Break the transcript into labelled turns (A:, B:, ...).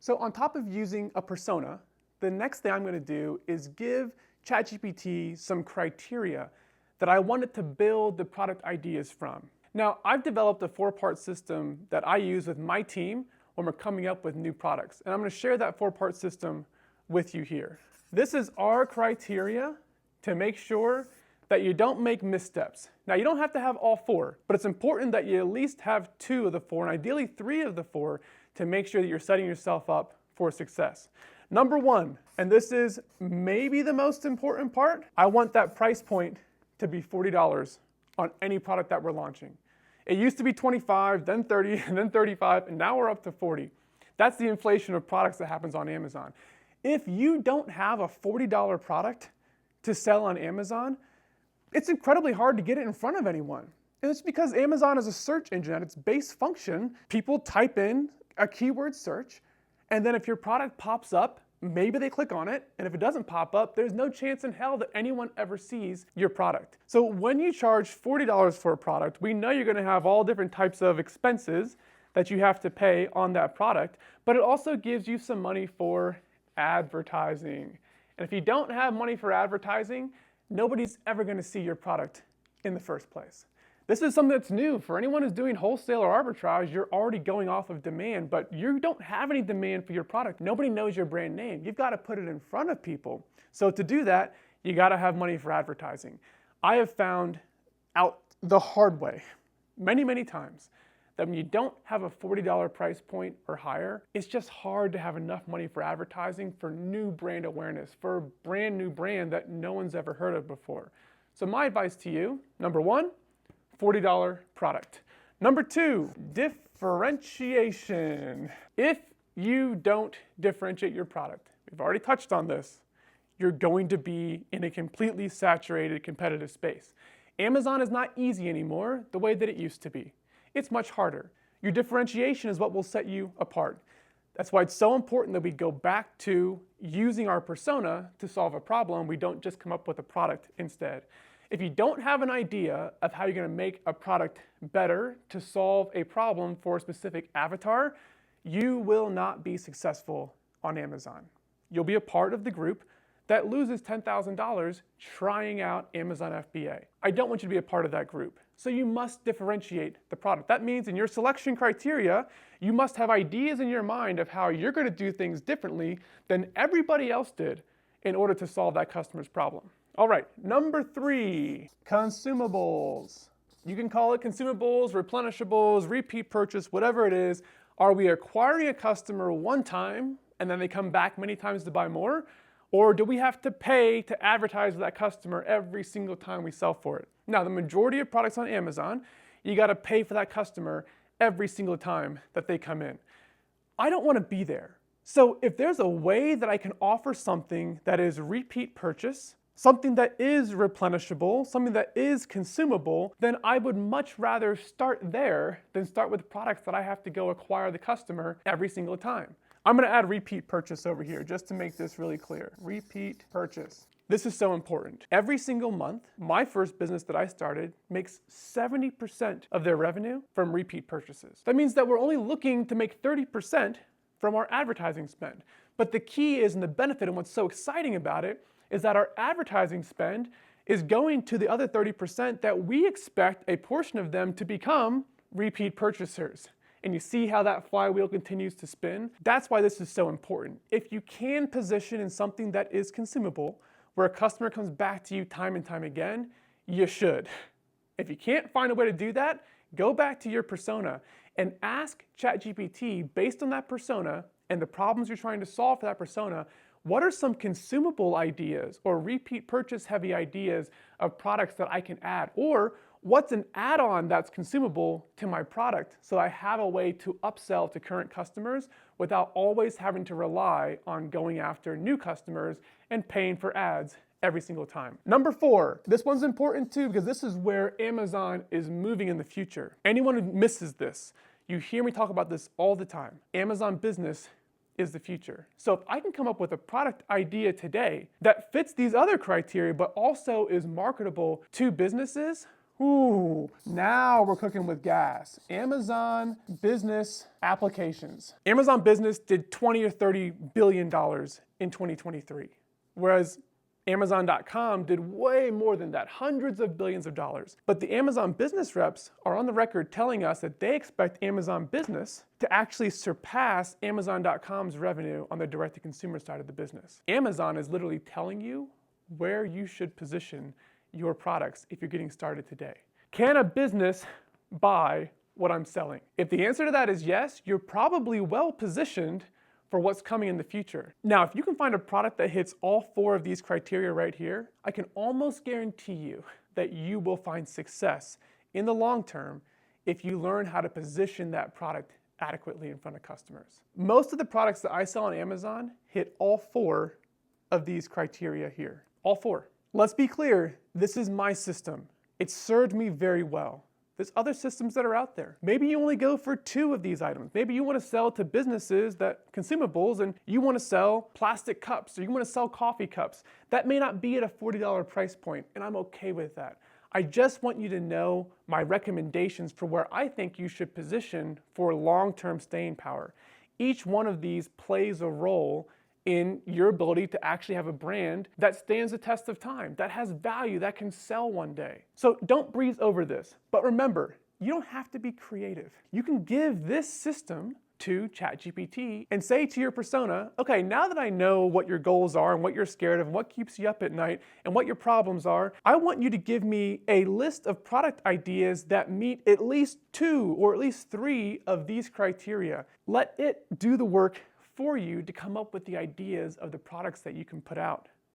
A: So on top of using a persona, the next thing I'm going to do is give ChatGPT some criteria that I wanted to build the product ideas from. Now, I've developed a 4-part system that I use with my team when we're coming up with new products. And I'm going to share that 4-part system with you here. This is our criteria to make sure that you don't make missteps. Now, you don't have to have all 4, but it's important that you at least have 2 of the 4, and ideally 3 of the 4, to make sure that you're setting yourself up for success. Number 1, and this is maybe the most important part, I want that price point to be $40 on any product that we're launching. It used to be 25, then 30, and then 35, and now we're up to 40. That's the inflation of products that happens on Amazon. If you don't have a $40 product to sell on Amazon, it's incredibly hard to get it in front of anyone. And it's because Amazon is a search engine. At its base function, people type in a keyword search, and then if your product pops up, maybe they click on it, and if it doesn't pop up, there's no chance in hell that anyone ever sees your product. So when you charge $40 for a product, we know you're going to have all different types of expenses that you have to pay on that product, but it also gives you some money for advertising. And if you don't have money for advertising, nobody's ever going to see your product in the first place. This is something that's new. For anyone who's doing wholesale or arbitrage, you're already going off of demand, but you don't have any demand for your product. Nobody knows your brand name. You've got to put it in front of people. So to do that, you got to have money for advertising. I have found out the hard way many, many times that when you don't have a $40 price point or higher, it's just hard to have enough money for advertising for new brand awareness, for a brand new brand that no one's ever heard of before. So my advice to you, number 1, $40 product. Number 2, differentiation. If you don't differentiate your product, we've already touched on this, you're going to be in a completely saturated competitive space. Amazon is not easy anymore the way that it used to be. It's much harder. Your differentiation is what will set you apart. That's why it's so important that we go back to using our persona to solve a problem. We don't just come up with a product instead. If you don't have an idea of how you're going to make a product better to solve a problem for a specific avatar, you will not be successful on Amazon. You'll be a part of the group that loses $10,000 trying out Amazon FBA. I don't want you to be a part of that group. So you must differentiate the product. That means in your selection criteria, you must have ideas in your mind of how you're going to do things differently than everybody else did in order to solve that customer's problem. All right, number 3, consumables. You can call it consumables, replenishables, repeat purchase, whatever it is. Are we acquiring a customer one time and then they come back many times to buy more? Or do we have to pay to advertise with that customer every single time we sell for it? Now, the majority of products on Amazon, you got to pay for that customer every single time that they come in. I don't want to be there. So if there's a way that I can offer something that is repeat purchase, something that is replenishable, something that is consumable, then I would much rather start there than start with products that I have to go acquire the customer every single time. I'm going to add repeat purchase over here just to make this really clear. Repeat purchase. This is so important. Every single month, my first business that I started makes 70% of their revenue from repeat purchases. That means that we're only looking to make 30% from our advertising spend. But the key is, and the benefit and what's so exciting about it, is that our advertising spend is going to the other 30% that we expect a portion of them to become repeat purchasers. And you see how that flywheel continues to spin? That's why this is so important. If you can position in something that is consumable, where a customer comes back to you time and time again, you should. If you can't find a way to do that, go back to your persona and ask ChatGPT, based on that persona and the problems you're trying to solve for that persona, what are some consumable ideas or repeat purchase heavy ideas of products that I can add? Or what's an add-on that's consumable to my product so I have a way to upsell to current customers without always having to rely on going after new customers and paying for ads every single time. Number 4, this one's important too because this is where Amazon is moving in the future. Anyone who misses this, you hear me talk about this all the time. Amazon Business is the future. So if I can come up with a product idea today that fits these other criteria but also is marketable to businesses, Ooh, now we're cooking with gas. Amazon Business Applications. Amazon Business did 20 or 30 billion dollars in 2023, whereas Amazon.com did way more than that, hundreds of billions of dollars. But the Amazon business reps are on the record telling us that they expect Amazon Business to actually surpass Amazon.com's revenue on the direct-to-consumer side of the business. Amazon is literally telling you where you should position your products if you're getting started today. Can a business buy what I'm selling? If the answer to that is yes, you're probably well positioned for what's coming in the future. Now, if you can find a product that hits all 4 of these criteria right here, I can almost guarantee you that you will find success in the long term if you learn how to position that product adequately in front of customers. Most of the products that I sell on Amazon hit all 4 of these criteria here. All 4. Let's be clear, this is my system. It served me very well. There's other systems that are out there. Maybe you only go for 2 of these items. Maybe you want to sell to businesses that consumables and you want to sell plastic cups or you want to sell coffee cups. That may not be at a $40 price point, and I'm okay with that. I just want you to know my recommendations for where I think you should position for long-term staying power. Each one of these plays a role in your ability to actually have a brand that stands the test of time, that has value, that can sell one day. So don't breeze over this. But remember, you don't have to be creative. You can give this system to ChatGPT and say to your persona, okay, now that I know what your goals are and what you're scared of and what keeps you up at night and what your problems are, I want you to give me a list of product ideas that meet at least 2 or at least 3 of these criteria. Let it do the work for you to come up with the ideas of the products that you can put out.